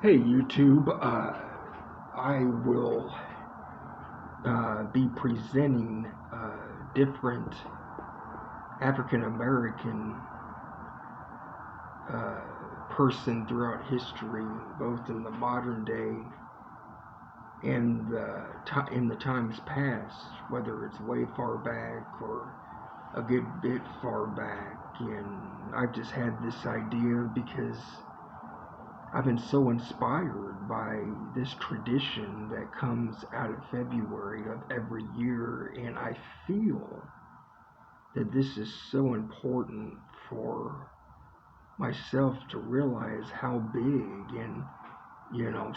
Hey YouTube, I will be presenting different African American uh, person throughout history, both in the modern day and in the times past, whether it's way far back or a good bit far back. And I've just had this idea because I've been so inspired by this tradition that comes out of February of every year, and I feel that this is so important for myself to realize how big and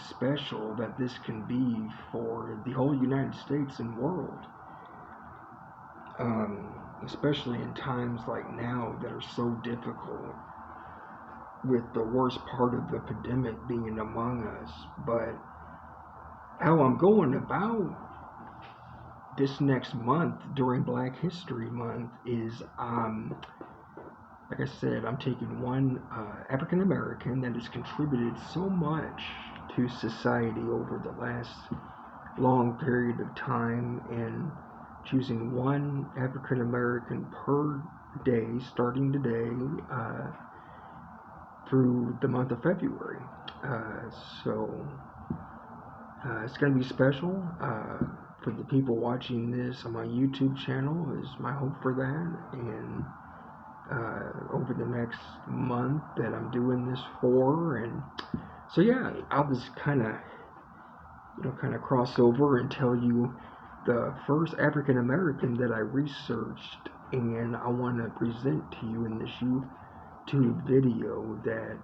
special that this can be for the whole United States and world. Especially in times like now that are so difficult, with the worst part of the pandemic being among us. But how I'm going about this next month during Black History Month is, like I said, I'm taking one African American that has contributed so much to society over the last long period of time and choosing one African American per day starting today through the month of February. Uh, so it's going to be special for the people watching this on my YouTube channel, is my hope for that. And over the next month that I'm doing this for. And so, yeah, I'll just kind of, cross over and tell you the first African American that I researched and I want to present to you in this YouTube video that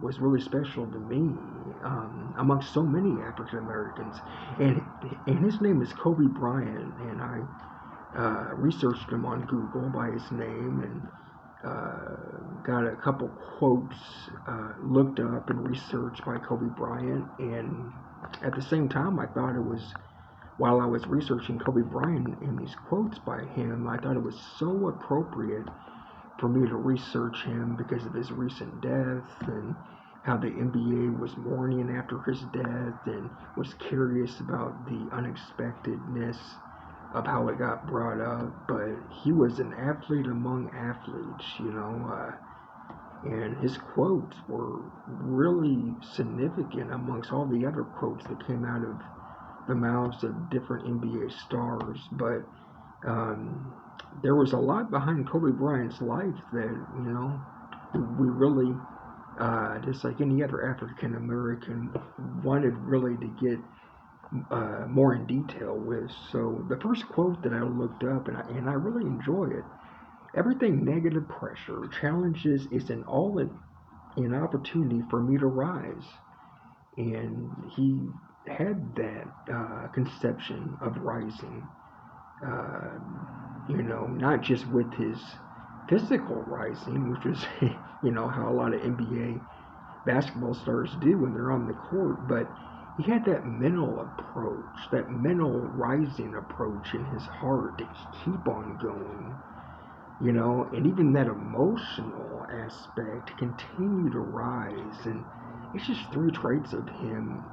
was really special to me amongst so many African Americans. And his name is Kobe Bryant, and I researched him on Google by his name and got a couple quotes looked up and researched by Kobe Bryant. And at the same time, I thought it was, while I was researching Kobe Bryant and these quotes by him, I thought it was so appropriate for me to research him because of his recent death and how the NBA was mourning after his death and was curious about the unexpectedness of how it got brought up. But he was an athlete among athletes, and his quotes were really significant amongst all the other quotes that came out of the mouths of different NBA stars. But there was a lot behind Kobe Bryant's life that, we really, just like any other African American, wanted really to get more in detail with. So the first quote that I looked up, and I really enjoy it: everything negative pressure challenges is an opportunity for me to rise. And he had that conception of rising, uh, not just with his physical rising, which is, how a lot of NBA basketball stars do when they're on the court, but he had that mental approach, that mental rising approach in his heart to keep on going, and even that emotional aspect to continue to rise. And it's just three traits of him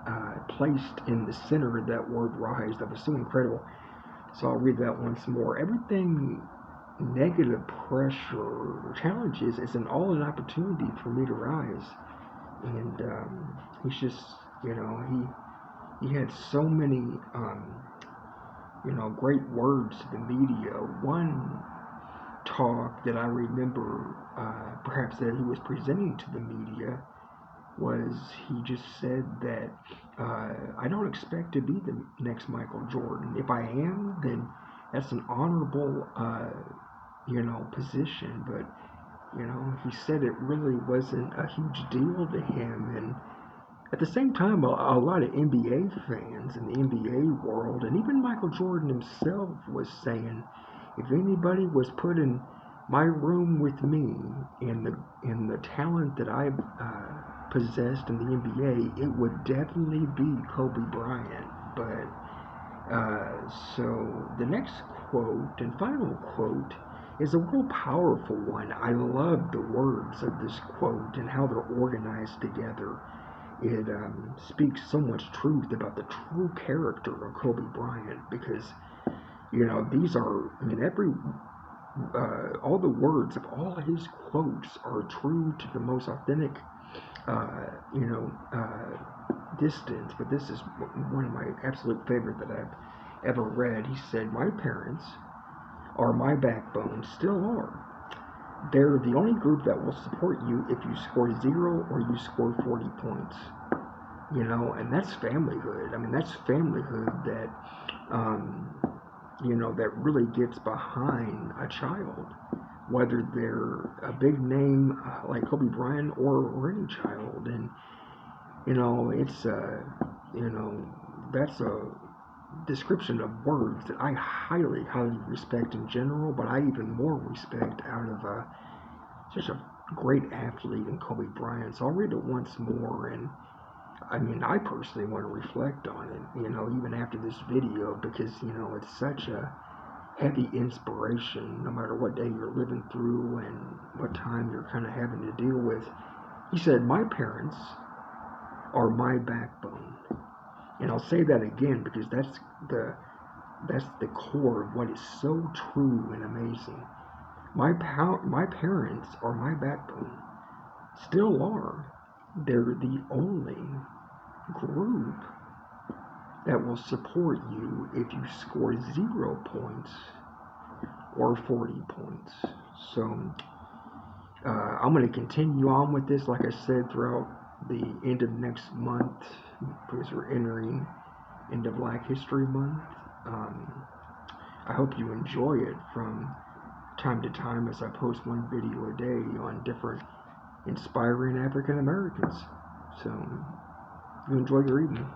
placed in the center of that word rise that was so incredible. So I'll read that once more. Everything negative pressure or challenges is an opportunity for me to rise. And he's just, he had so many, great words to the media. One talk that I remember, perhaps that he was presenting to the media, was he just said that I don't expect to be the next Michael Jordan. If I am, then that's an honorable, position. But he said it really wasn't a huge deal to him. And at the same time, a lot of NBA fans in the NBA world, and even Michael Jordan himself, was saying, if anybody was put in my room with me and the talent that I possessed in the NBA, it would definitely be Kobe Bryant. But so the next quote and final quote is a real powerful one. I love the words of this quote and how they're organized together. it speaks so much truth about the true character of Kobe Bryant, because these are, I mean, all the words of all his quotes are true to the most authentic uh, you know distance. But this is one of my absolute favorite that I've ever read. He said, "My parents are my backbone, still are. They're the only group that will support you if you score 0 or you score 40 points." And that's familyhood. I mean, that's familyhood that, um, that really gets behind a child, whether they're a big name like Kobe Bryant or any child. And, it's, that's a description of words that I highly, highly respect in general, but I even more respect out of such a great athlete in Kobe Bryant. So I'll read it once more, and I mean, I personally want to reflect on it, even after this video, because, it's such a heavy inspiration no matter what day you're living through and what time you're kind of having to deal with. He said, "My parents are my backbone." And I'll say that again because that's the core of what is so true and amazing. My parents are my backbone. Still are. They're the only group that will support you if you score 0 points or 40 points. So I'm going to continue on with this, like I said, throughout the end of next month, because we're entering into Black History Month. I hope you enjoy it from time to time as I post one video a day on different inspiring African Americans. So you enjoy your evening.